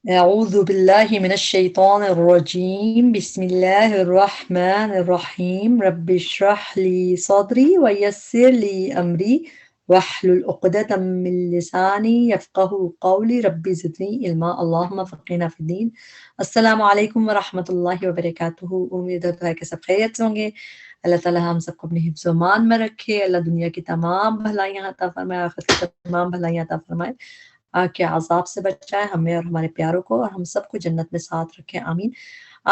أعوذ بالله من الشيطان الرجيم بسم الله الرحمن الرحيم رب اشرح لي صدري ويسر لي أمري واحلل عقدة من لساني يفقه قولي رب زدني علما اللهم فقهنا في الدين. السلام علیکم ورحمۃ اللہ وبرکاتہ. امید ہے کہ سب خیریت سے ہوں گے. اللہ تعالی ہم سب کو اپنے حفظ و امان میں رکھے. اللہ دنیا کی تمام بھلائیاں عطا فرمائے، آخرت کی تمام بھلائیاں عطا فرمائے، کے عذاب سے بچائے ہمیں اور ہمارے پیاروں کو، اور ہم سب کو جنت میں ساتھ رکھے، آمین.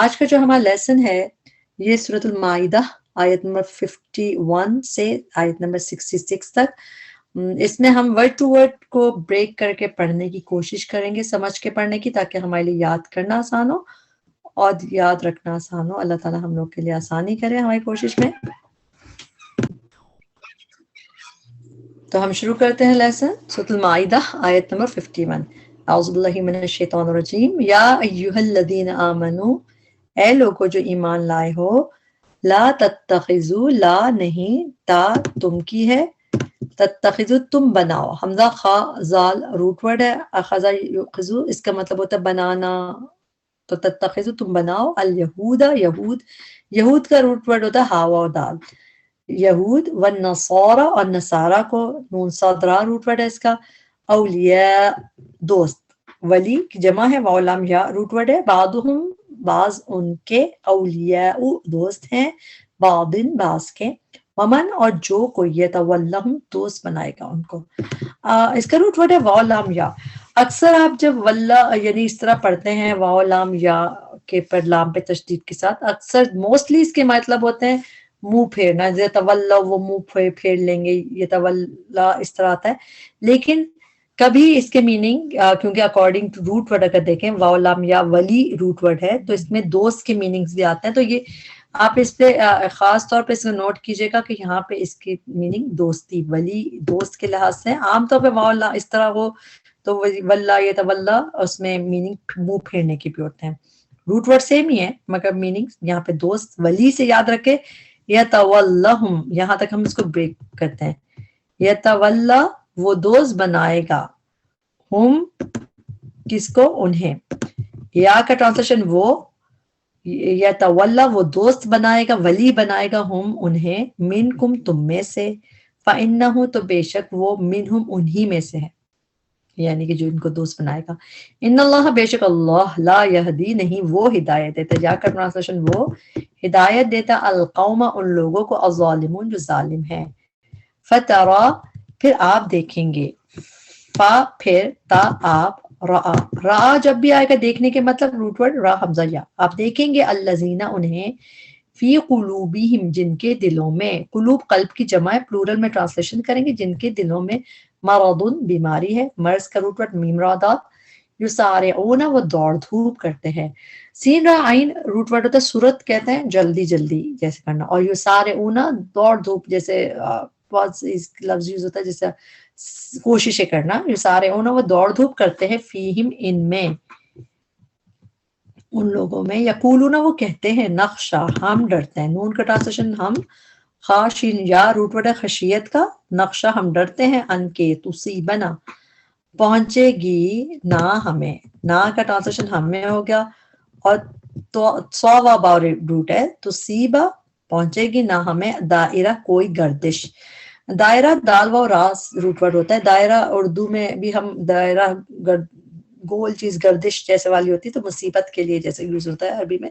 آج کا جو ہمارا لیسن ہے یہ سورۃ المائدہ آیت نمبر 51 سے آیت نمبر 66 تک. اس میں ہم ورڈ ٹو ورڈ کو بریک کر کے پڑھنے کی کوشش کریں گے، سمجھ کے پڑھنے کی، تاکہ ہمارے لیے یاد کرنا آسان ہو اور یاد رکھنا آسان ہو. اللہ تعالیٰ ہم لوگ کے لیے آسانی کرے ہماری کوشش میں. تو ہم شروع کرتے ہیں لیسن سورۃ المائدہ آیت نمبر 51. اعوذ باللہ من الشیطان الرجیم. یا ایھا الذین آمنو، اے لوگو جو ایمان لائے ہو، لا تتخذوا، لا نہیں، تا تم کی ہے، تتخذوا تم بناؤ، حمزہ خا زال روٹ ورڈ ہے، اخذ یؤخذ اس کا مطلب ہوتا ہے بنانا، تو تتخذوا تم بناؤ، الیہود یہود، یہود کا روٹ ورڈ ہوتا ہے ہا و دال، یہود، والنصارى اور نصارہ کو نون صاد را روٹ ورڈ ہے اس کا، اولیاء دوست، ولی کی جمع ہے، واو لام یا روٹ ورڈ ہے، بعضهم بعض ان کے، اولیاء دوست ہیں، بعضن بعض کے، ومن اور جو کوئی یتولہم دوست بنائے گا ان کو. اس کا روٹ ورڈ ہے واو لام یا. اکثر آپ جب واللہ یعنی اس طرح پڑھتے ہیں واو لام یا کے پر لام پہ تشدید کے ساتھ، اکثر موسٹلی اس کے مطلب ہوتے ہیں منہ پھیرنا، یتولا وہ منہ پھیر لیں گے، یتولا اس طرح آتا ہے. لیکن کبھی اس کے میننگ کیونکہ اکارڈنگ ٹو روٹ ورڈ اگر دیکھیں واو لام یا ولی روٹ ورڈ ہے تو اس میں دوست کے میننگز بھی آتے ہیں. تو یہ آپ اس پہ خاص طور پہ اس کو نوٹ کیجئے گا کہ یہاں پہ اس کی میننگ دوستی، ولی دوست کے لحاظ سے. عام طور پہ واو لا اس طرح ہو تو واللہ یتولا اس میں میننگ منہ پھیرنے کی بھی ہوتے ہیں. روٹ ورڈ سیم ہی ہے مگر میننگ یہاں پہ دوست، ولی سے یاد رکھے، یتولہم، یہاں تک ہم اس کو بریک کرتے ہیں، یتولا وہ دوست بنائے گا، ہم کس کو، انہیں. یا کا ٹرانسلیشن وہ، یتولا وہ دوست بنائے گا، ولی بنائے گا، ہم انہیں، منکم تم میں سے، فإنہ تو بے شک وہ، منہم انہی میں سے ہے، یعنی کہ جو ان کو دوست بنائے گا. ان اللہ بے شک اللہ، لا یہدی نہیں وہ ہدایت دیتا، یا کا ٹرانسلیشن وہ ہدایت دیتا، القوم ان لوگوں کو، الظالمون جو ظالم ہیں. فترا پھر آپ دیکھیں گے، فا پھر تا آپ، را جب بھی آئے گا دیکھنے کے مطلب روٹ ورڈ را حمزہ یا، آپ دیکھیں گے الذین انہیں، فی قلوبہم جن کے دلوں میں، قلوب قلب کی جمع ہے، پلورل میں ٹرانسلیشن کریں گے، جن کے دلوں میں مرض بیماری ہے، مرض کا روٹ ورڈ میم را دال، یسارعون وہ دوڑ دھوپ کرتے ہیں، سین را عین روٹ ورڈ ہوتا ہے صورت کہتے ہیں جلدی جلدی جیسے کرنا، اور یسارعون دوڑ دھوپ جیسے بہت لفظ یوز ہوتا ہے جیسے کوششیں کرنا، یسارعون وہ دوڑ دھوپ کرتے ہیں، فیہم ان میں، ان لوگوں میں، یقولون وہ کہتے ہیں، نخشا ہم ڈرتے ہیں، نون کا ٹرانسلیشن ہم، خاشین یا روٹ ورڈ ہے خشیت کا، نخشا ہم ڈرتے ہیں، ان کے تصیبنا پہنچے گی نہ ہمیں، نہ کا ٹرانسلیشن ہمیں ہو گیا، اور سوا با روٹ ہے تصیبہ پہنچے گی نہ ہمیں، دائرہ کوئی گردش، دائرہ دال و راس روٹ ورڈ ہوتا ہے، دائرہ اردو میں بھی ہم دائرہ گول چیز گردش جیسے والی ہوتی ہے تو مصیبت کے لیے جیسے یوز ہوتا ہے عربی میں.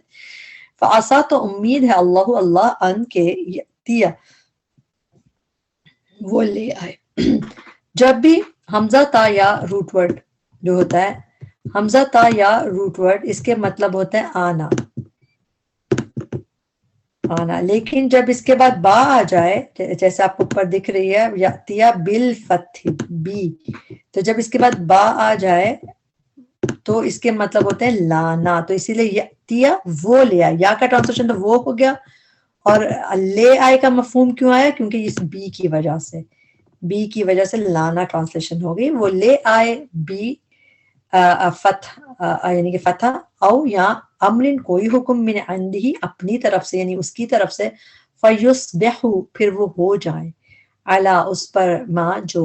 فعسا تو امید ہے اللہ ان کے یاتیہ وہ لے آئے. جب بھی حمزہ تا یا روٹ ورڈ جو ہوتا ہے، حمزہ تا یا روٹ ورڈ اس کے مطلب ہوتا ہے آنا، آنا، لیکن جب اس کے بعد با آ جائے جیسے آپ کو اوپر دکھ رہی ہے یاتیہ بالفتح بی، تو جب اس کے بعد با آ جائے تو اس کے مطلب ہوتے ہیں لانا، تو اسی لیے یاتیہ وہ لے آئے، یا کا ٹرانسلیشن تو وہ ہو گیا، اور لے آئے کا مفہوم کیوں آیا، کیونکہ اس بی کی وجہ سے، بی کی وجہ سے لانا ٹرانسلیشن ہو گئی، وہ لے آئے بی فتح یعنی کہ فتح، او یا امرن کوئی حکم، من عندہ اپنی طرف سے یعنی اس کی طرف سے، فیصبحوا پھر وہ ہو جائے، علی اس پر، ما جو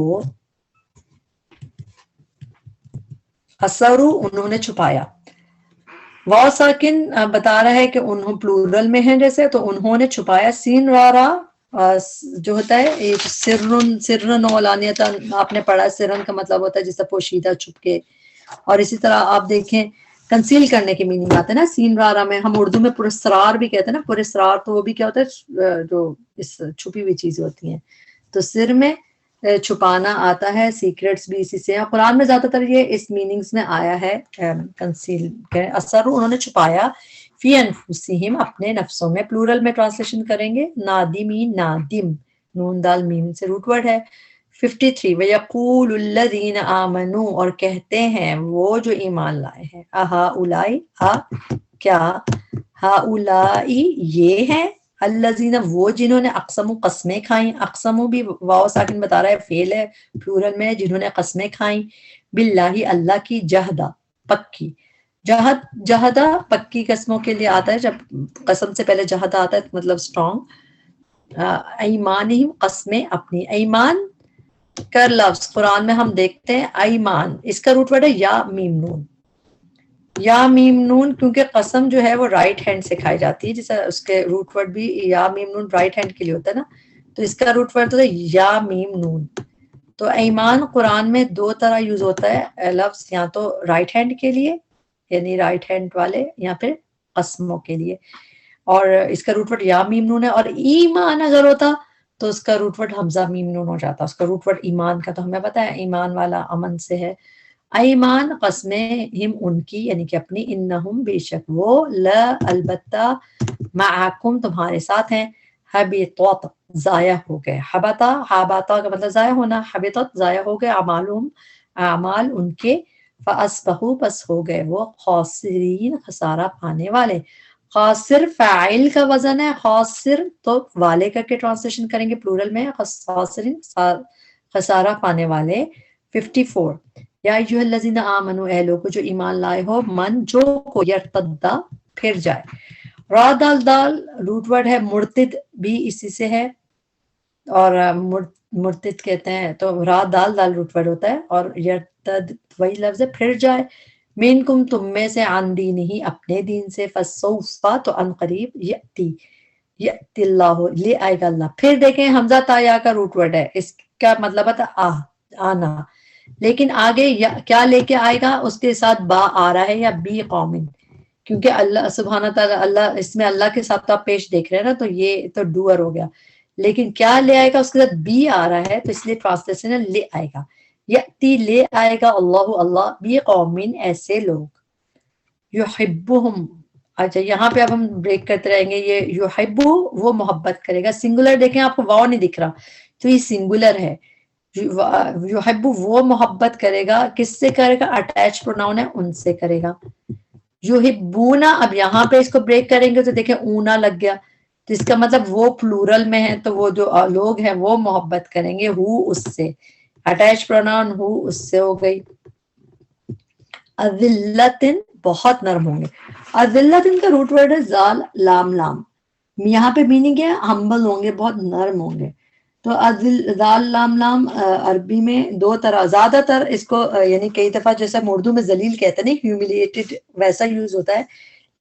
اثروا انہوں نے چھپایا. واو ساکن بتا رہا ہے کہ انہوں پلورل میں ہیں جیسے، تو انہوں نے چھپایا. سین را جو ہوتا ہے ایک سرن علانیتاً، آپ نے پڑھا سرن کا مطلب ہوتا ہے جیسے پوشیدہ چھپ کے، اور اسی طرح آپ دیکھیں کنسیل کرنے کی میننگ آتا ہے نا. سین رارا میں ہم اردو میں پرسرار بھی کہتے ہیں نا، پرسرار تو وہ بھی کیا ہوتا ہے جو اس چھپی ہوئی چیزیں ہوتی ہیں. تو سر میں چھپانا آتا ہے، سیکریٹس بھی اسی سے. قرآن میں زیادہ تر یہ اس میننگز میں آیا ہے کنسیل. اثر انہوں نے چھپایا، فی انفسہم اپنے نفسوں میں. پلورل میں ٹرانسلیشن کریں گے نادمین، نادم نون دال میم سے روٹ ورڈ ہے. 53 وَيَقُولُ الَّذِينَ آمَنُوا اور کہتے ہیں وہ جو ایمان لائے ہیں، اَهَؤُلَاءِ کیا، ہَؤُلَاءِ یہ ہیں، الَّذِينَ وہ جنہوں نے اقسموا قسمیں کھائیں. اقسموا بھی واو ساکن بتا رہا ہے فعل ہے پلورل میں، جنہوں نے قسمیں کھائیں، باللہ اللہ کی، جہدہ پکی. جہدہ پکی قسموں کے لیے آتا ہے، جب قسم سے پہلے جہدہ آتا ہے مطلب اسٹرانگ. ایمانہم قسمیں اپنی. ایمان کا لفظ قرآن میں ہم دیکھتے ہیں ایمان، اس کا روٹ ورڈ ہے یا میم نون. یا میم نون کیونکہ قسم جو ہے وہ رائٹ ہینڈ سے کھائی جاتی ہے، جیسے اس کے روٹ ورڈ بھی یا میم نون رائٹ ہینڈ کے لیے ہوتا ہے نا، تو اس کا روٹ ورڈ ہوتا ہے یا میم نون. تو ایمان قرآن میں دو طرح یوز ہوتا ہے لفظ، یا تو رائٹ ہینڈ کے لیے یعنی رائٹ ہینڈ والے، یا پھر قسموں کے لیے. اور اس کا روٹ ورڈ یا میم نون ہے. اور ایمان اگر ہوتا تو اس کا روٹ ورڈ حمزہ میم نون ہو جاتا. اس کا روٹ ورڈ ایمان کا تو ہمیں پتا ہے ایمان والا امن سے ہے. ایمان قسمیں ہم ان کی یعنی کہ اپنی، انہم بے شک وہ، لا البتہ، معکم تمہارے ساتھ ہیں، حبطت ضائع ہو گئے. حبطہ حبطہ کا مطلب ضائع ہونا، حبطت ضائع ہو گئے، اعمالہم اعمال ان کے، فاصبحوا بس ہو گئے وہ، خاسرین خسارہ پانے والے. خاسر فاعل کا وزن ہے، خاسر تو والے کر کے ٹرانسلیشن کریں گے پلورل میں، خاسرین خسارہ پانے والے. 54 یا ایھا الذین آمنوا اے لوگ جو ایمان لائے ہو، من جو کو یرتدا پھر جائے. را دال دال روٹ ورڈ ہے، مرتد بھی اسی سے ہے، اور مرتد کہتے ہیں تو را دال دال روٹ ورڈ ہوتا ہے، اور یرتد وہی لفظ ہے پھر جائے. منکم تم میں سے، عن دینہ اپنے دین سے، فسوف تو ان قریب، یأتی اللہ لے آئے گا اللہ. پھر دیکھیں حمزہ تا یا کا روٹ ورڈ ہے، اس کا مطلب ہے آنا، لیکن آگے کیا لے کے آئے گا، اس کے ساتھ با آ رہا ہے یا بی قومن، کیونکہ اللہ سبحانہ تعالیٰ اللہ اس میں اللہ کے ساتھ تو آپ پیش دیکھ رہے ہیں نا، تو یہ تو ڈوئر ہو گیا، لیکن کیا لے آئے گا اس کے ساتھ بی آ رہا ہے، تو اس لیے ٹرانسلیشن ہے لے آئے گا. یأتی لے آئے گا اللہ اللہ، بی قومن ایسے لوگ، یحبہم. اچھا یہاں پہ اب ہم بریک کرتے رہیں گے. یہ یحبو وہ محبت کرے گا، سنگولر دیکھیں آپ کو واو نہیں دکھ رہا تو یہ سنگولر ہے. یحبو وہ محبت کرے گا، کس سے کرے گا، اٹیچ پروناؤن ہے ان سے کرے گا. یحبونا، اب یہاں پہ اس کو بریک کریں گے تو دیکھیں اونا لگ گیا، تو اس کا مطلب وہ پلورل میں ہے، تو وہ جو لوگ ہیں وہ محبت کریں گے، ہو اس سے، اٹیچ پروناؤن ہو اس سے ہو گئی. اذلتن بہت نرم ہوں گے. اذلتن کا روٹ ورڈ ہے زال لام لام، یہاں پہ میننگ ہے ہمبل ہوں گے، بہت نرم ہوں گے. تو ذال لام لام عربی میں دو طرح، زیادہ تر اس کو یعنی کئی دفعہ جیسے ہم اردو میں ذلیل کہتے ہیں نہیں، ہیوملیٹڈ ویسا یوز ہوتا ہے،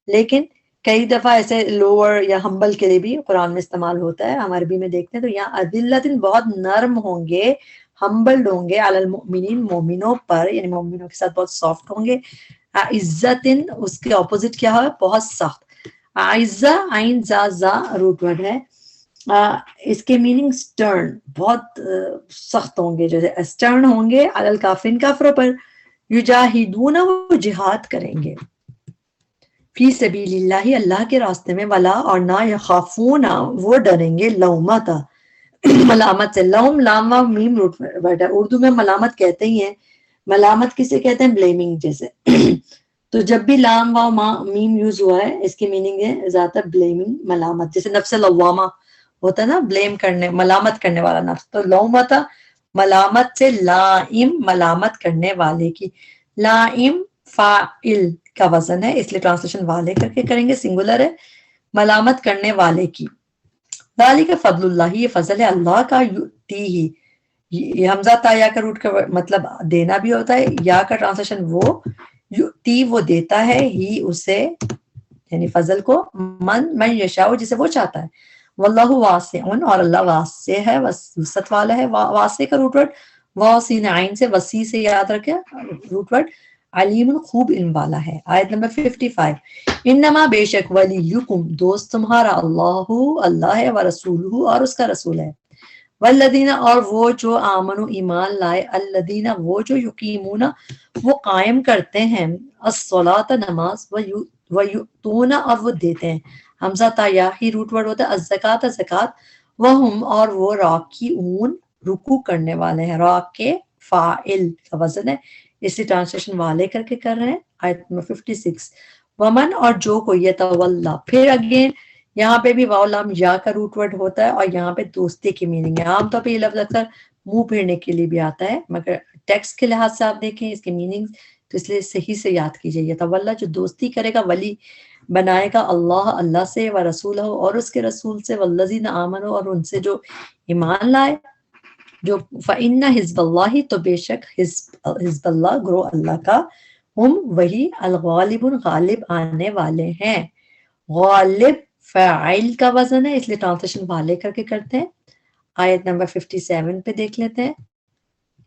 لیکن کئی دفعہ ایسے لوور یا ہمبل کے لیے بھی قرآن میں استعمال ہوتا ہے، ہم عربی میں دیکھتے ہیں. تو یہاں اذلتن بہت نرم ہوں گے، ہمبلڈ ہوں گے، علی المؤمنین مومنوں پر، یعنی مومنوں کے ساتھ بہت سافٹ ہوں گے. عزتن اس کے اپوزٹ کیا ہے، بہت سخت. عزہ عین زا زا روٹ ورڈ ہے، اس کے میننگ سٹرن، بہت سخت ہوں گے، جیسے سٹرن ہوں گے، علی الکافرین کافروں پر. یجاہدون وہ جہاد کریں گے، فی سبیل اللہ اللہ کے راستے میں، ولا اور نہ، یخافون وہ ڈریں گے، لومتا ملامت سے. لوم لام و میم روٹ ورڈ ہے، اردو میں ملامت کہتے ہی ہیں. ملامت کسے کہتے ہیں، بلیمنگ جیسے. تو جب بھی لام و میم یوز ہوا ہے اس کی میننگ ہے زیادہ بلیمنگ، ملامت، جیسے نفس لوامہ ہوتا ہے نا، بلیم کرنے، ملامت کرنے والا نفس. تو لومتا ملامت سے، لائم ملامت کرنے والے کی. لائم فاعل کا وزن ہے، اس لیے ٹرانسلیشن والے کر کے کریں گے، سنگولر ہے، ملامت کرنے والے کی. ذالک فضل اللہ، یہ فضل ہے اللہ کا، یؤتی ہی، یہ حمزہ تا یا کا روٹ کا مطلب دینا بھی ہوتا ہے، یا کا ٹرانسلیشن وہ، یؤتی وہ دیتا ہے، ہی اسے یعنی فضل کو، من یشاء جسے وہ چاہتا ہے، واللہ واسع اور اللہ واسع ہے، وسعت والا ہے، واسع کا روٹ ورڈ واسین عین سے، وسیع سے یاد رکھے روٹ ورڈ، علیم خوب علم والا ہے۔ آیت نمبر 55، انما بے شک ولیکم دوست تمہارا، اللہ ہے، ورسولہ اور اس کا رسول ہے، والذین اور وہ جو آمنوا ایمان لائے، الذین وہ جو یقیمون وہ قائم کرتے ہیں، الصلاۃ نماز، ویؤتون اور وہ دیتے ہیں، حمزہ تا یا ہی روٹ ورڈ ہوتا ہے، الزکات زکات، وہم اور وہ راکعون رکوع کرنے والے ہیں، راکع فاعل کا وزن ہے، اس سے ٹرانسلیشن والے کر کے کر رہے ہیں۔ آیت نمبر 56، ومن اور جو کوئی یتولا، پھر اگین یہاں پہ بھی واو لام یا کا روٹ ورڈ ہوتا ہے، اور یہاں پہ دوستی کی میننگ ہے، عام طور پہ یہ لفظ اکثر منہ پھیرنے کے لیے بھی آتا ہے، مگر ٹیکسٹ کے لحاظ سے آپ دیکھیں اس کے میننگ، تو اس لیے صحیح سے یاد کیجئے، یتولا جو دوستی کرے گا، ولی بنائے گا اللہ سے، و رسولہ اور اس کے رسول سے، والذین آمنوا اور ان سے جو ایمان لائے، جو فإن حزب اللہ تو بے شک حزب اللہ گروہ اللہ کا، ہم وہی الغالبون غالب آنے والے ہیں، غالب فاعل کا وزن ہے، اس لیے ٹرانسلیشن والے کر کے کرتے ہیں۔ آیت نمبر 57 پہ دیکھ لیتے ہیں،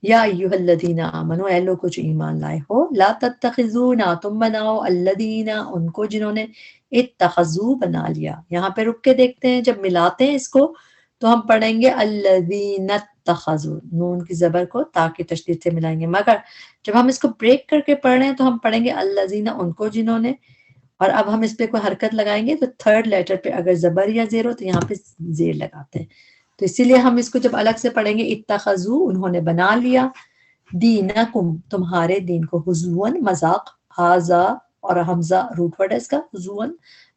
یا ایھا الذین آمنوا اے لوگو جو ایمان لائے ہو، لا تتخذوا نہ تم بناؤ، الذین ان کو جنہوں نے اتخذوا بنا لیا، یہاں پہ رک کے دیکھتے ہیں، جب ملاتے ہیں اس کو تو ہم پڑھیں گے الذین اتخذوا، نون کی زبر کو تا کی تشدید سے ملائیں گے، مگر جب ہم اس کو بریک کر کے پڑھ رہے ہیں تو ہم پڑھیں گے الذین ان کو جنہوں نے، اور اب ہم اس پہ کوئی حرکت لگائیں گے تو تھرڈ لیٹر پہ اگر زبر یا زیر ہو تو یہاں پہ زیر لگاتے ہیں، تو اسی لیے ہم اس کو جب الگ سے پڑھیں گے، اتخذوا انہوں نے بنا لیا، دینکم تمہارے دین کو، حضون مذاق، ہذا اور حمزہ روٹ ورڈ ہے اس کا، حضون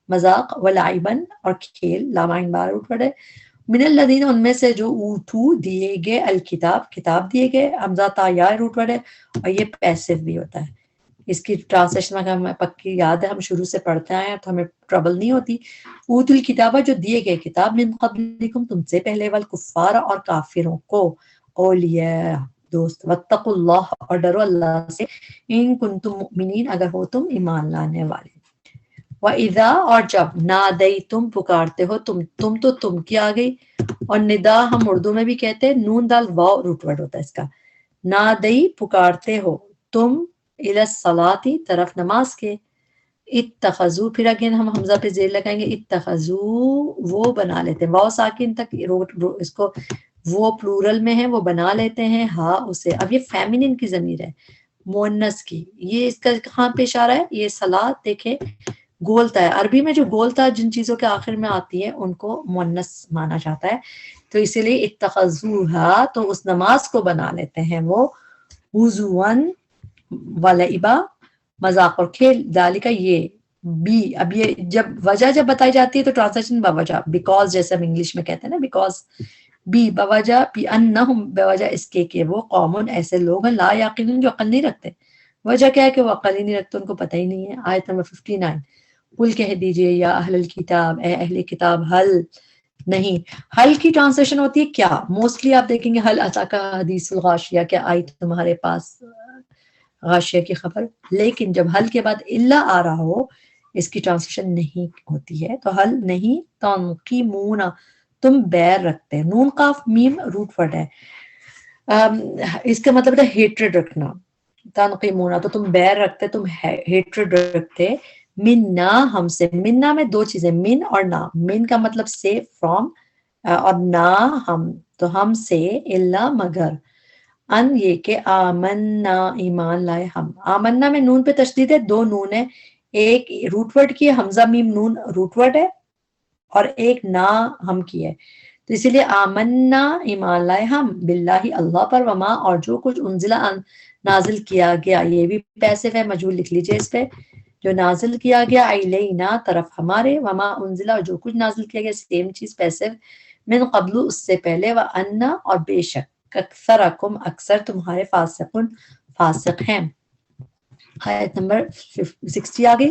مذاق، ولعبن اور کھیل، لامعین بار روٹ ورڈ ہے، من الذین ان میں سے جو اوتو دیے گئے، الکتاب کتاب دیے گئے، حمزہ تا یا روٹ ورڈ ہے، اور یہ پیسو بھی ہوتا ہے، اس کی ٹرانسلیشن اگر ہمیں پکی یاد ہے، ہم شروع سے پڑھتے آئے ہیں تو ہمیں ٹربل نہیں ہوتی، اوت الکتابہ جو دیے گئے کتاب، من قبلکم تم سے پہلے، والکفار اور کافروں کو، اولیاء دوست، واتقوا اللہ اور ڈرو اللہ سے، ان کنتم مؤمنین اگر ہو تم ایمان لانے والے، وَإِذَا اور جب نادیتم پکارتے ہو، تم تو تم کی آ گئی، اور ندا ہم اردو میں بھی کہتے ہیں، نون دال واو روٹ ورڈ ہوتا ہے اس کا، نادئی پکارتے ہو تم، الی الصلاۃ طرف نماز کے، اتخذو پھر اگین ہم حمزہ پہ زیر لگائیں گے، اتخذو وہ بنا لیتے ہیں، واو ساکن تک اس کو وہ پلورل میں ہے وہ بنا لیتے ہیں، ہاں اسے، اب یہ فیمینن کی ضمیر ہے مؤنث کی، یہ اس کا کہاں پہ اشارہ ہے، یہ صلاۃ دیکھیں گولتا ہے، عربی میں جو گولتا جن چیزوں کے آخر میں آتی ہے ان کو مؤنث مانا جاتا ہے، تو اسی لیے اتخذوہا تو اس نماز کو بنا لیتے ہیں وہ، ہزواً ولعبا مذاق اور کھیل، ذالک یہ بی، اب یہ جب بتائی جاتی ہے تو ٹرانسلیشن بوجہ، بیکاز جیسے ہم انگلش میں کہتے ہیں نا، بیکاز بی بوجہ، بی انہم بوجہ اس کے کہ وہ قوم ایسے لوگ ہیں، لا یعقلون جو عقل نہیں رکھتے، وجہ کیا ہے کہ وہ عقل ہی نہیں رکھتے، ان کو پتہ ہی نہیں ہے۔ آیت نمبر 59، قل کہہ دیجئے یا اہل الکتاب اے اہل کتاب، حل نہیں، حل کی ٹرانسلیشن ہوتی ہے کیا، موسٹلی آپ دیکھیں گے حل اتاک حدیث الغاشیہ، کیا آئی تمہارے پاس غاشیہ کی خبر، لیکن جب حل کے بعد الا آ رہا ہو اس کی ٹرانسلیشن نہیں ہوتی ہے، تو حل نہیں، تنقیمون تم بیر رکھتے، نون قاف میم روٹ ورڈ ہے، اس کا مطلب ہے ہیٹریڈ رکھنا، تنقیمون تو تم بیر رکھتے، تم ہیٹریڈ رکھتے، مننا ہم سے، مننا میں دو چیزیں، من اور نا، من کا مطلب سے فرام، اور نا ہم، تو ہم سے، الا مگر، ان یہ کہ آمنا ایمان لائے ہم، آمنا میں نون پہ تشدید ہے، دو نون ہے، ایک روٹ ورڈ کی ہے، حمزہ میم نون روٹ ورڈ ہے، اور ایک نا ہم کی ہے، تو اسی لیے آمنا ایمان لائے ہم، باللہ اللہ پر، وما اور جو کچھ انزلہ نازل کیا گیا، یہ بھی پیسو ہے، مجہول لکھ لیجئے اس پہ، جو نازل کیا گیا، الینا طرف ہمارے، وما انزلہ اور جو کچھ نازل کیا گیا، سیم چیز پیسو، من قبل اس سے پہلے، وانا اور بے شک، اکثرکم اکثر تمہارے، فاسقون فاسق ہیں۔ آیت نمبر 60 آگئی،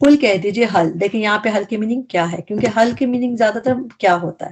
قل کہہ دیجئے حل، دیکھیں یہاں پہ حل کی میننگ کیا ہے، کیونکہ حل کی میننگ زیادہ تر کیا ہوتا ہے،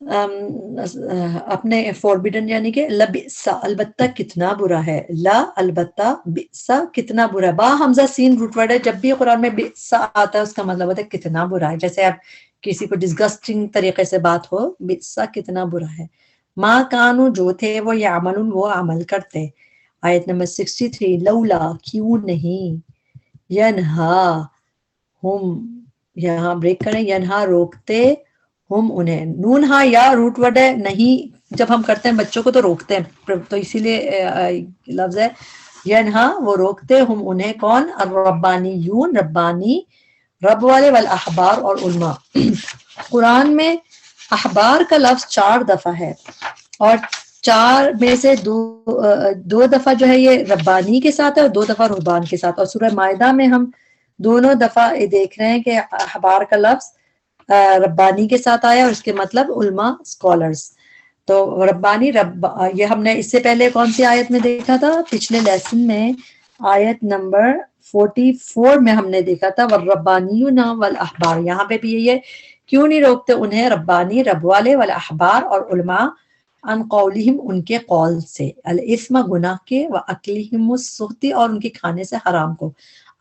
اپنے فوربیڈن یعنی کہ لبئس البتہ کتنا برا ہے، لا البتہ بئس کتنا برا ہے، با حمزہ سین روٹ ورڈ ہے، جب بھی قرآن میں بئس آتا ہے اس کا مطلب ہوتا ہے کتنا برا ہے، جیسے آپ کسی کو ڈسگسٹنگ طریقے سے بات ہو، بئس کتنا برا ہے، ما کانو جو تھے وہ یعملون وہ عمل کرتے، آیت نمبر 63 لولا کیوں نہیں، ینہا ہم یہاں بریک کریں، ینہا روکتے ہم انہیں، نون ہا یا روٹ ورڈ ہے، نہیں جب ہم کرتے ہیں بچوں کو تو روکتے ہیں، تو اسی لیے لفظ ہے ینہا وہ روکتے ہم انہیں، کون، الربانیون ربانی، رب والے، والاحبار اور علماء۔ قرآن میں احبار کا لفظ 4 دفعہ ہے، اور 4 میں سے دو دفعہ جو ہے یہ ربانی کے ساتھ ہے اور 2 دفعہ رہبان کے ساتھ، اور سورہ مائدہ میں ہم دونوں دفعہ دیکھ رہے ہیں کہ احبار کا لفظ ربانی کے ساتھ آیا اور اس کے مطلب علماء اسکالرز، تو ربانی یہ ہم نے اس سے پہلے کون سی آیت میں دیکھا تھا، پچھلے لیسن میں آیت نمبر 44 میں ہم نے دیکھا تھا والربانیون والاحبار، یہاں پہ بھی یہ کیوں نہیں روکتے انہیں، ربانی رب والے، والاحبار اور علماء، ان قولہم ان کے قول سے، الاثم گناہ کے، واکلہم السحت اور ان کے کھانے سے حرام کو۔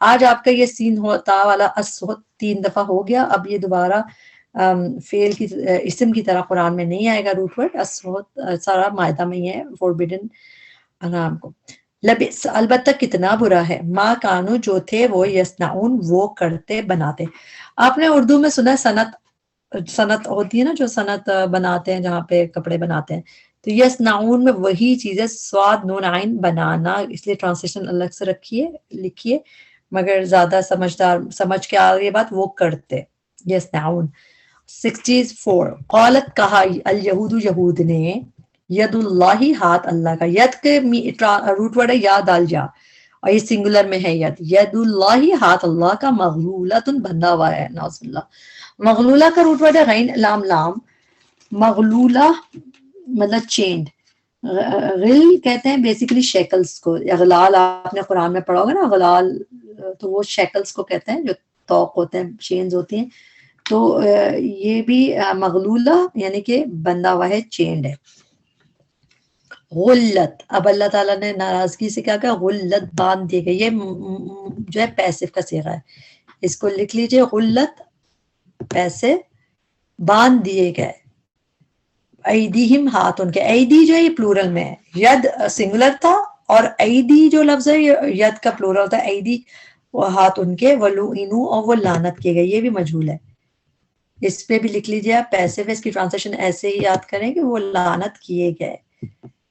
آج آپ کا یہ سین ہوتا والا السحت 3 دفعہ ہو گیا، اب یہ دوبارہ فعل کی اسم کی طرح قرآن میں نہیں آئے گا روٹ ورڈ، السحت سارا مائدہ میں ہی ہے، فوربیڈن حرام کو۔ لبئس البتہ کتنا برا ہے، ما کانو جو تھے وہ، یصنعون وہ کرتے بناتے۔ آپ نے اردو میں سنا ہے صنعت ہوتی ہے نا، جو صنعت بناتے ہیں جہاں پہ کپڑے بناتے ہیں، تو یصنعون میں وہی چیزیں صاد نون عین بنانا، اس لیے ٹرانسلیشن الگ سے لکھیے، مگر زیادہ سمجھ کے آ رہی ہے بات، وہ کرتے، یصنعون۔ 64 قالت کہا الیہود یہود نے، ید اللہ ہاتھ اللہ کا، ید کے روٹ ورڈ ہے یا دال جا، اور یہ سنگولر میں ہے ید اللہ ہاتھ اللہ کا، مغلولۃ بندھا ہوا ہے، نعوذ باللہ۔ مغلولہ کا روٹ ورڈ ہے غین لام لام، مغلولہ مطلب چینڈ، غل کہتے ہیں بیسیکلی شیکلز کو، اغلال آپ نے قرآن میں پڑھا ہوگا نا، اغلال تو وہ شیکلز کو کہتے ہیں جو توق ہوتے ہیں، چینز ہوتی ہیں، تو یہ بھی مغلولہ یعنی کہ بندہ ہوا ہے، چینڈ ہے۔ غلت، اب اللہ تعالیٰ نے ناراضگی سے کیا کہا، غلت باندھ دی گئی، یہ جو ہے پیسف کا صیغہ ہے، اس کو لکھ لیجئے، غلت پیسے باندھ دیے گئے، ایدیہم ہاتھ ان کے، ایدی جو ہے یہ پلورل میں ہے، ید سنگولر تھا اور ایدی جو لفظ ہے یہ ید کا پلورل ہوتا ہے، ایدی وہ ہاتھ ان کے، ولعنوا اور وہ لعنت کیے گئے، یہ بھی مجہول ہے، اس پہ بھی لکھ لیجیے آپ، پیسے اس کی ٹرانسلیشن ایسے ہی یاد کریں کہ وہ لعنت کیے گئے،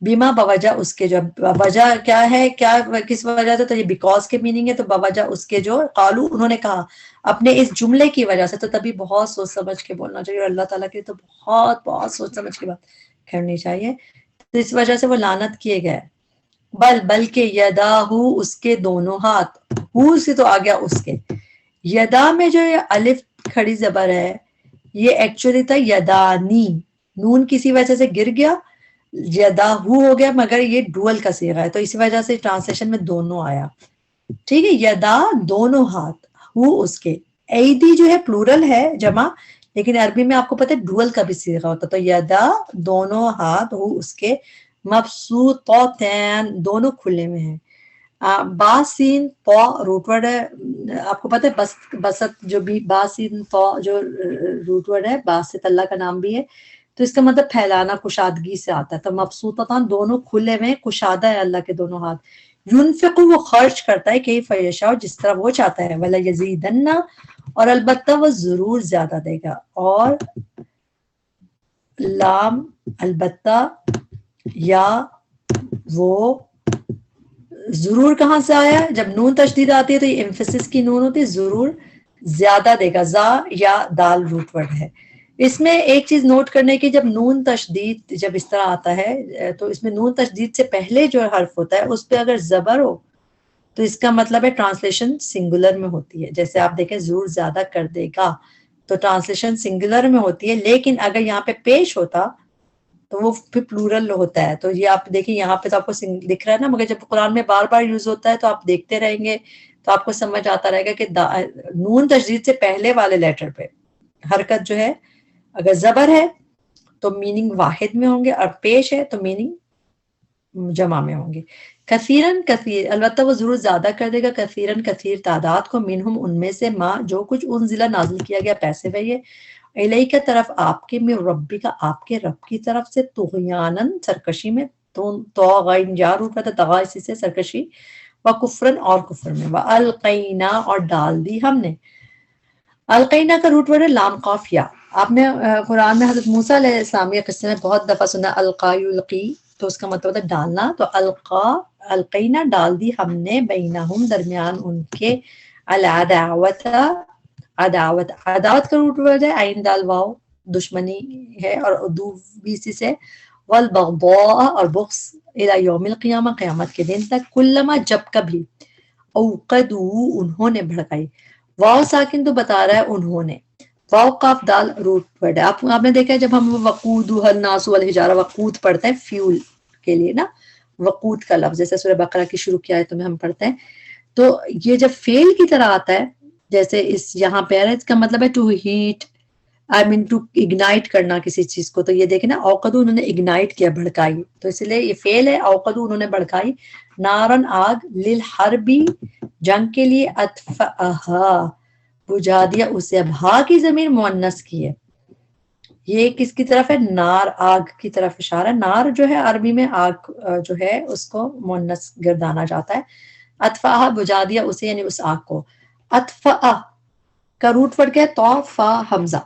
بیما بوجہ اس کے، جو وجہ کیا ہے، کیا کس وجہ سے، تو یہ بیکاز کے میننگ ہے، تو بوجہ اس کے جو، قالو انہوں نے کہا، اپنے اس جملے کی وجہ سے، تو تبھی بہت سوچ سمجھ کے بولنا چاہیے، اور اللہ تعالیٰ کی تو بہت سوچ سمجھ کے بات کرنی چاہیے، تو اس وجہ سے وہ لعنت کیے گئے، بلکہ یداہو اس کے دونوں ہاتھ، ہو سے تو آ گیا اس کے، یدا میں جو یہ الف کھڑی زبر ہے یہ ایکچولی تھا یدانی، نون کسی وجہ سے گر گیا، یداہو ہو گیا، مگر یہ ڈوئل کا صیغہ ہے تو اسی وجہ سے ٹرانسلیشن میں دونوں آیا، ٹھیک ہے، یدا دونوں ہاتھ، ہو اس کے، ایدی جو ہے پلورل ہے جمع، لیکن عربی میں آپ کو پتہ ہے ڈوئل کا بھی صیغہ ہوتا تو یدا دونوں ہاتھ، ہو اس کے، مبسوطتین دونوں کھلے میں ہیں، با سین پا روٹ ورڈ ہے، آپ کو پتہ ہے بسط جو بھی با سین پا جو روٹ ورڈ ہے، باسط اللہ کا نام بھی ہے، تو اس کا مطلب پھیلانا، کشادگی سے آتا ہے، تو مبسوطتان دونوں کھلے میں، کشادہ ہے اللہ کے دونوں ہاتھ، ينفق وہ خرچ کرتا ہے، کیف یشاء جس طرح وہ چاہتا ہے، ولا یزیدن اور البتہ وہ ضرور زیادہ دے گا، اور لام البتہ یا وہ ضرور کہاں سے آیا، جب نون تشدید آتی ہے تو یہ ایمفیسس کی نون ہوتی ہے، ضرور زیادہ دے گا، زا یا دال روٹ ورڈ ہے، اس میں ایک چیز نوٹ کرنے کی، جب نون تشدید جب اس طرح آتا ہے تو اس میں نون تشدید سے پہلے جو حرف ہوتا ہے اس پہ اگر زبر ہو تو اس کا مطلب ہے ٹرانسلیشن سنگولر میں ہوتی ہے، جیسے آپ دیکھیں ضرور زیادہ کر دے گا تو ٹرانسلیشن سنگولر میں ہوتی ہے، لیکن اگر یہاں پہ پیش ہوتا تو وہ پھر پلورل ہوتا ہے، تو یہ آپ دیکھیں یہاں پہ تو آپ کو دکھ رہا ہے نا، مگر جب قرآن میں بار بار یوز ہوتا ہے تو آپ دیکھتے رہیں گے تو آپ کو سمجھ آتا رہے گا کہ نون تشدید سے پہلے والے لیٹر پہ حرکت جو ہے اگر زبر ہے تو میننگ واحد میں ہوں گے، اور پیش ہے تو میننگ جمع میں ہوں گے. کثیرن کثیر، البتہ وہ ضرور زیادہ کر دے گا، کثیرن کثیر تعداد کو، منہم ان میں سے، ما جو کچھ انزلہ نازل کیا گیا پیسے ہے یہ، الیہ کی طرف آپ کے، میں ربی کا آپ کے رب کی طرف سے، طغیانن سرکشی میں، توغین جار ہوتا تھا تغا اسی سے سرکشی، و کفرن اور کفر میں، و القینا اور ڈال دی ہم نے. القینا کا روٹ ورڈ ہے لام قاف یا. آپ نے قرآن میں حضرت موسیٰ علیہ السلام کے قصے میں بہت دفعہ سنا القا یلقی، تو اس کا مطلب ہے ڈالنا. تو القا، القینا ڈال دی ہم نے، بینہم درمیان ان کے، العداوت، عداوت، عداوت کا روٹ ورڈ ہے عین دال واو، دشمنی ہے، اور ادو بھی اسی سے، والبغضاء اور بغض، الی یوم القیامہ قیامت کے دن تک، کلما جب کبھی، اوقدو انہوں نے بھڑکائی. واو ساکن تو بتا رہا ہے انہوں نے، واو قاف دال روٹ ورڈ ہے. آپ نے دیکھا ہے جب ہم وقودہ الناس والحجارہ وقود پڑھتے ہیں فیول کے لیے نا، وقود کا لفظ جیسے سورہ بقرہ کی شروع کی آیتوں میں ہم پڑھتے ہیں، تو یہ جب فعل کی طرح آتا ہے جیسے اس یہاں پہ ہے، اس کا مطلب ہے to heat, I mean to ignite کرنا کسی چیز کو. تو یہ دیکھیں نا اوقدو انہوں نے اگنائٹ کیا، بھڑکائی، تو اس لیے یہ فعل ہے، اوقدو انہوں نے بھڑکائی، نارن آگ، للحربی جنگ کے لیے، اطفأہا بجھا دیا اسے. اب ہا کی ضمیر مؤنث کی ہے، یہ کس کی طرف ہے؟ نار، آگ کی طرف اشارہ. نار جو ہے عربی میں آگ جو ہے اس کو مؤنث گردانا جاتا ہے. اطفأہا بجھا دیا اسے، یعنی اس آگ کو. اطفأ کا روٹ ورڈ کیا ہے؟ تو فا حمزہ.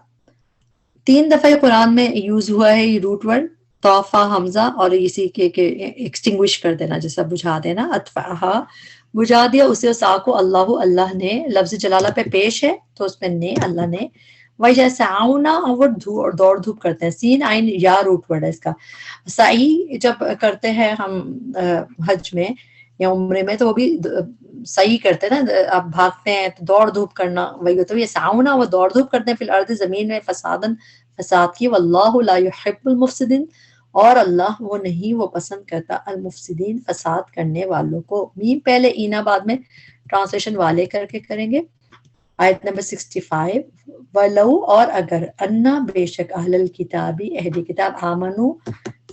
3 دفعہ یہ قرآن میں یوز ہوا ہے یہ روٹ ورڈ، تو فا حمزہ، اور اسی کے ایکسٹنگوش کر دینا، جیسا بجھا دینا. اطفأہا بجھا دیا اسے، اس آگ کو، اللہ اللہ نے، لفظ جلالہ پہ پیش ہے تو اس میں نے، اللہ نے. وَيَسْعَوْنَ اور وہ دوڑ دھوپ کرتے ہیں، سین عین یا روٹ ورڈ ہے اس کا. سعی جب کرتے ہیں ہم حج میں یا عمرے میں، تو وہ بھی سعی کرتے ہیں نا، آپ بھاگتے ہیں تو دوڑ دھوپ کرنا وہی ہوتا ہے. یسعون وہ دوڑ دھوپ کرتے ہیں، فی الارض زمین میں، فسادن فساد کی، واللہ لا یحب المفسدین اور اللہ وہ نہیں، وہ پسند کرتا المفسدین فساد کرنے والوں کو. میم پہلے اینا بعد میں ٹرانسلیشن والے کر کے کریں گے. آیت نمبر 65، ولو اور اگر، انا بے شک، اہل الکتابی اہل کتاب، آمنو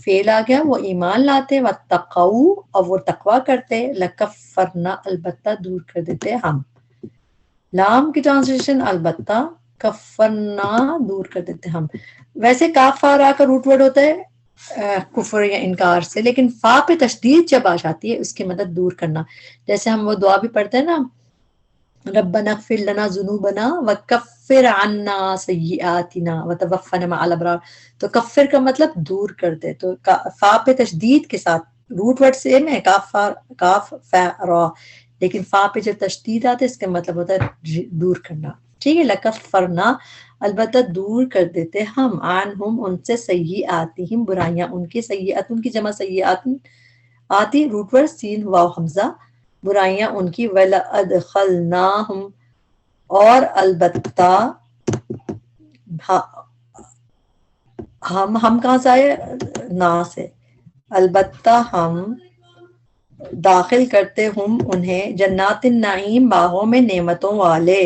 فعل آ گیا، وہ ایمان لاتے، واتقوا اور وہ تقوی کرتے، لکفرنا البتہ دور کر دیتے ہم. لام کی ٹرانسلیشن البتہ، کفرنا دور کر دیتے ہم. ویسے کاف فا را کا روٹ ورڈ ہوتا ہے کفر یا انکار سے، لیکن فا پہ تشدید جب آ جاتی ہے اس کی مدد دور کرنا. جیسے ہم وہ دعا بھی پڑھتے ہیں نا، ربنا اغفر لنا ذنوبنا وکفر عنا سیئاتنا وتوفنا مع الابرار. تو کفر کا مطلب دور کر دے، تو فا پہ تشدید کے ساتھ، روٹ ورڈ سیم ہے کاف فا را، لیکن فا پہ جب تشدید آتے اس کا مطلب ہوتا ہے دور کرنا. ٹھیک ہے، لکفرنا البتہ دور کر دیتے ہم، عنہم ان سے، سیئاتہم برائیاں ان کی، سیئات ان کی جمع سیئات آتی، روٹ ورڈ سین واو حمزہ، برائیاں ان کی. وَلَأَدْخَلْنَاهُمْ اور البتہ ہم کہاں سے آئے؟ نا سے. البتہ ہم داخل کرتے ہم انہیں، جنات النعیم باغوں میں نعمتوں والے.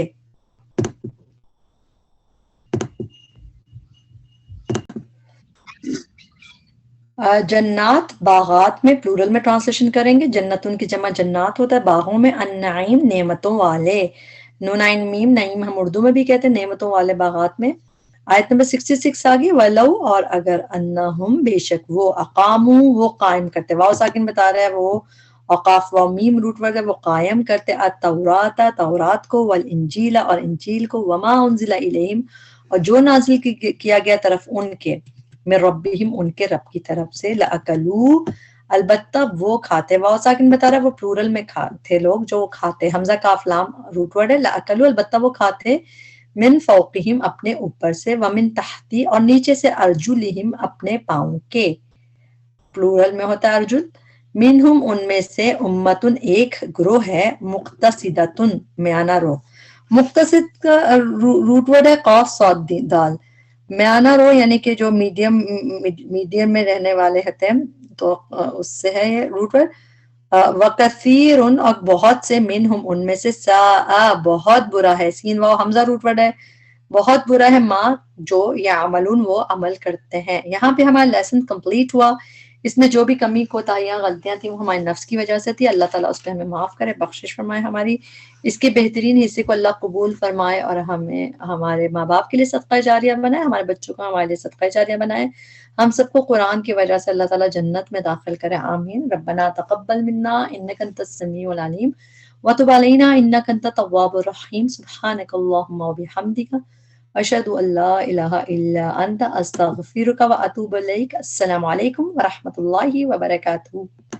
جنات باغات میں پلورل میں ٹرانسلیشن کریں گے، جنتن کی جمع جنات ہوتا ہے، باغوں میں، النعیم نعمتوں والے. نون عین میم، نعیم ہم اردو میں بھی کہتے ہیں نعمتوں والے باغات میں. آیت نمبر 66 آگے، وَلَوْ اور اگر، انہم بے شک وہ، اقامو وہ قائم کرتے، واو ساکن بتا رہا ہے وہ، اوقاف واو میم روٹ ورڈ ہے، وہ قائم کرتے، التورات تورات کو، والانجیل اور انجیل کو، وما انزل الیہم اور جو نازل کیا گیا طرف ان کے، من ربہم ان کے رب کی طرف سے، لأکلوا البتہ وہ کھاتے، واو ساکن بتا رہا ہے وہ پلورل میں کھاتے لوگ جو کھاتے، حمزہ کاف لام روٹ ورڈ ہے، لأکلوا البتہ وہ کھاتے، من فوقہم اپنے اوپر سے، ومن تحتی اور نیچے سے، ارجلہم اپنے پاؤں کے، پلورل میں ہوتا ہے ارجل. منہم ان میں سے، امتن ایک گروہ ہے، مقتصدتن میانہ رو. مقتصد کا روٹ ورڈ ہے قاف صاد دال، میانہ رو یعنی کہ جو میڈیم میں رہنے والے ہوتے ہیں، تو اس سے ہے یہ روٹ ورڈ. وکثیر اور بہت سے، منہم ان میں سے، ساء بہت برا ہے، سین واو حمزہ روٹ ورڈ ہے، بہت برا ہے ما جو یعملون وہ عمل کرتے ہیں. یہاں پہ ہمارا لیسن کمپلیٹ ہوا. اس میں جو بھی کمی کوتاہیاں غلطیاں تھیں وہ ہمارے نفس کی وجہ سے تھی. اللہ تعالیٰ اس پہ ہمیں معاف کرے، بخشش فرمائے ہماری. اس کے بہترین حصے کو اللہ قبول فرمائے اور ہمیں ہمارے ماں باپ کے لیے صدقہ جاریہ بنائے، ہمارے بچوں کو ہمارے لیے صدقہ جاریہ بنائے. ہم سب کو قرآن کی وجہ سے اللہ تعالیٰ جنت میں داخل کرے. آمین. ربنا تقبل منا انک انت السمیع العلیم وتب علینا انک انت التواب الرحیم. سبحانک اللہم وبحمدک اشہد ان لا الہ الا انت استغفرک واتوب الیک. السلام علیکم ورحمۃ اللہ وبرکاتہ.